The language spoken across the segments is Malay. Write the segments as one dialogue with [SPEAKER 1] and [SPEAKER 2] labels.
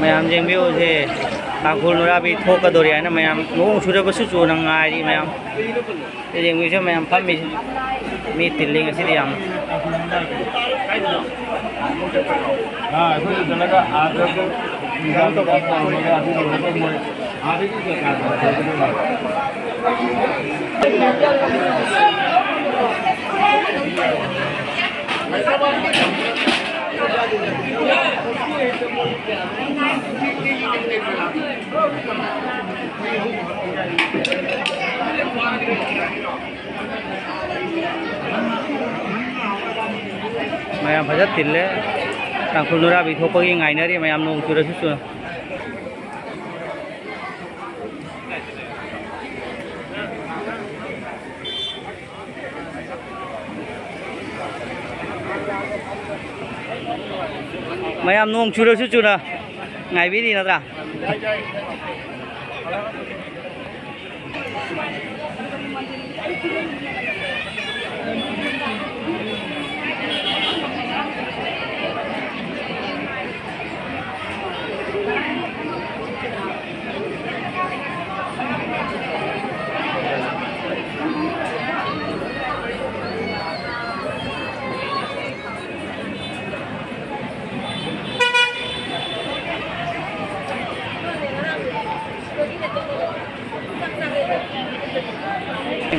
[SPEAKER 1] मैम जेंबियोसे तांखुल नुराबी थोकदोरी है ना मैम नोंग सुरबसु चुनांगारी मैम जेंबिसो मैम फमी मी तिल्लिंग असिदि याम
[SPEAKER 2] हां कोई जनका आदर को निकाल तो बात होगा अभी तो मोय आदि की क्या
[SPEAKER 1] मैम फजत तिल्ले तांखुल नुराबी थोपगी गायनरी मैम नोंग सुरसु चु मैम नोंग सुरसु चुना गायबिदि नद्रा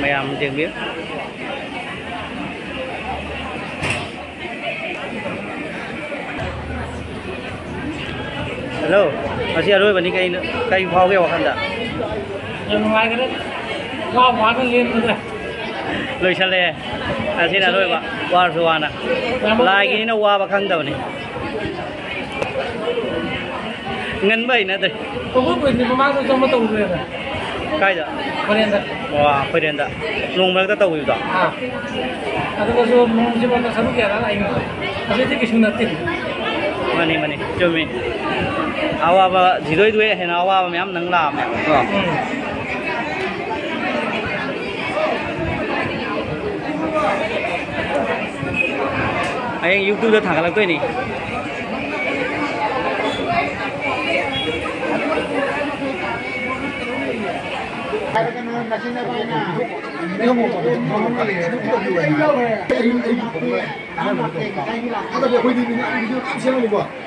[SPEAKER 1] मैम जेंबियो हेलो मसी अरोय बनी कई फावगे वखंदा
[SPEAKER 2] नुंगाय गरे वा वागन लेन नद्रा
[SPEAKER 1] लोइसले असिना रोय बा वारसु वाना लागी न वाबा खंगदबनी ngân bảy nữa đây
[SPEAKER 2] tôi bước về thì mang cho một tàu về rồi
[SPEAKER 1] cái đó phải đến đó nông mấy cái tàu gì đó
[SPEAKER 2] tôi có nông chỉ có sản xuất là anh tôi thấy cái chuyện này
[SPEAKER 1] mani cho mình awa ba gì đôi hay nào awa mấy nâng làm anh YouTube thẳng là quên đi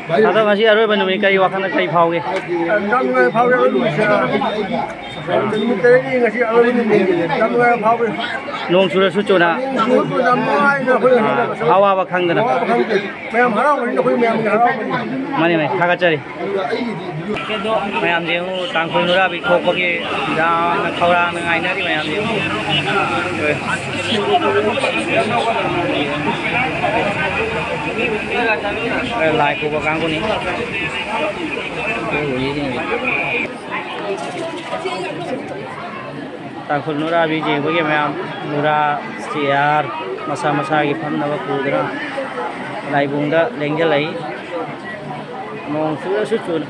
[SPEAKER 1] ada masih ada banyak mereka yang akan kaya pauge.
[SPEAKER 2] Kamu pauge itu
[SPEAKER 1] nong sudah suci na. Hawa bakang dana. Mana kakak cari. Mayam jehu tangkul nurabi kok bagi dah kau orang ngai nari mayam jehu. Lai ku bakang ku ni. Tangkul nurabi jehu bagi mayam nura siar masa ki pham na bakudra. Lai bunda lengjal lai. Nong sudah suci.